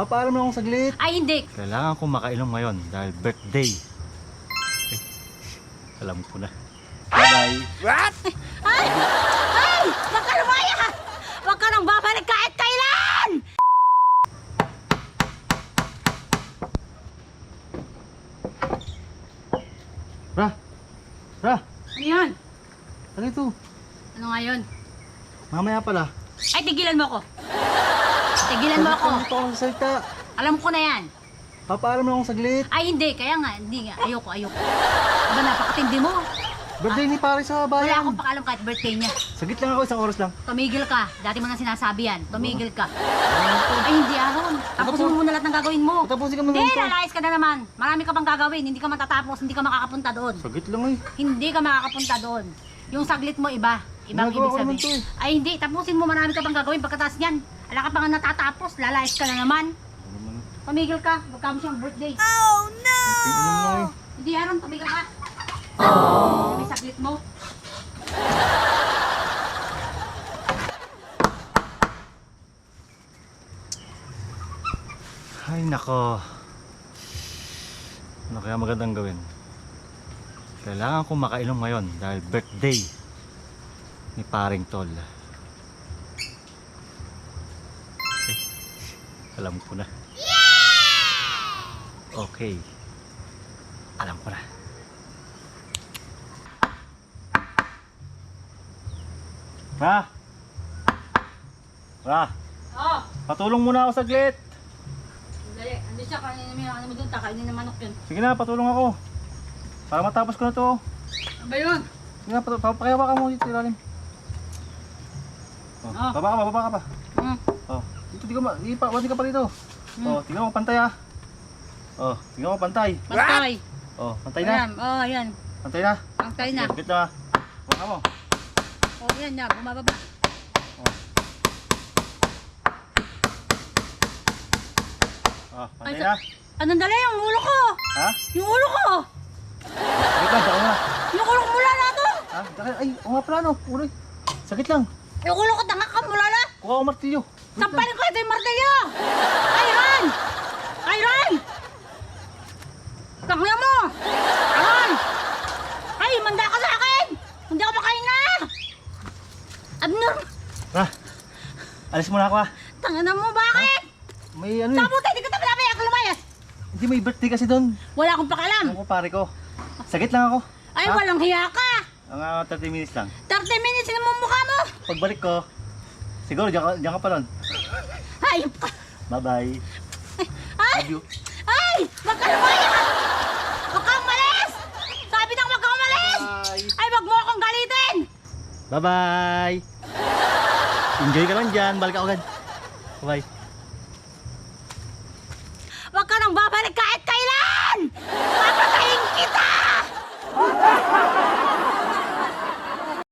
Papaalam na akong saglit. Ay, hindi. Kailangan kong makainom ngayon dahil birthday. Eh, alam ko na. Bye-bye. What? Ay! Ay! Huwag ka lumaya! Huwag ka nang babalik kahit kailan! Ra! Ra! Ano yan? Ano ito? Ano nga yun? Mamaya pala. Ay, tigilan mo ako. Tigilan mo ako. Dito ako nagsasalita. Alam ko na yan. Papaalam na akong saglit. Ay, hindi. Kaya nga, hindi nga. Ayoko. Aba, napakatindi mo. Birthday ni pare sa Wala bayan. akong pakalam kahit birthday niya. Saglit lang ako, isang oras lang. Tumigil ka. Dati mo nang sinasabi yan. Tumigil ka. Ay, hindi, Aaron. Tapusin mo muna lahat ng gagawin mo. Tapusin ka muna Hindi, ito. lalayas ka na naman. Marami ka pang gagawin. Hindi ka matatapos. Hindi ka makakapunta doon. Saglit lang eh. Hindi ka makakapunta doon. Yung saglit mo, iba. Ibang Ginagawa ibig ko naman sabihin. to eh. Ay, hindi. Tapusin mo. Marami ka pang gagawin. Pagkatapos niyan, wala ka pang natatapos. Lalayas ka na naman. Tumigil ka. Huwag ka mo siyang birthday. Oh no! Tingnan mo lang eh. Hindi, Aaron. Tumigil ka. May saglit mo. Ay nako. Ano kaya magandang gawin? Kailangan kong makainom ngayon dahil birthday ni paring tol. Okay. Alam ko na. Okay. Alam ko na. Ra! Ra! Oo. Patulong muna ako saglit. Dali. Ando siya. Kainin mo doon. Takainin ng manok yun. Sige na, patulong ako. Para matapos ko na to. Ano ba yun? Sige na, papakihawa ka mo dito ilalim. Oh, Ah. baba ka pa. Hmm. Oh, dito wadi ka pa dito. Oh, tingnan mo pantay ah. Oh, tingnan mo pantay. Pantay. Oh, pantay na. Ayan. Oh, ayan. Pantay na. Pantay na. Sige, na. Baka mo. Oh, ayan na. Bumababa. Oh, Ay, pantay na. Anong dali? Yung ulo ko! Ha? Yung ulo ko! Sagit lang, saka muna. Yung ulo ko mula na to! Ha? Ay, oo nga pala no. Uloy. Sagit lang. Yung ulo ko tanga ka mula na! Kuha ko martilyo. Wait lang. Sampalin ko ito yung martilyo! Iron! Iron! Tangya mo! Iron! Ay, manda ka sa akin! Hindi ako makahinga! Abnorm! Ha? Alis muna ako ah. Tanga na mo, bakit? May ano eh. Sabuti, hindi ka tabi ako lumayas! Hindi may birthday kasi doon. Wala akong pakalam! Ako pare ko. Sagit lang ako. Ay, Ha? walang hiya ka! Ang 30 minutes lang. 30 minutes na mo mukha mo! Pagbalik ko, siguro diyan ka pa nun. Hayop ka! Bye-bye. Ay! Love you. Ay! Wag ka lumayas! Wag kang umalis! Sabi nang wag kang umalis! Bye. Ay, wag mo akong galitin! Bye-bye. Enjoy ka lang dyan. Balik ako agad. Bye-bye. Wag ka nang babalik kahit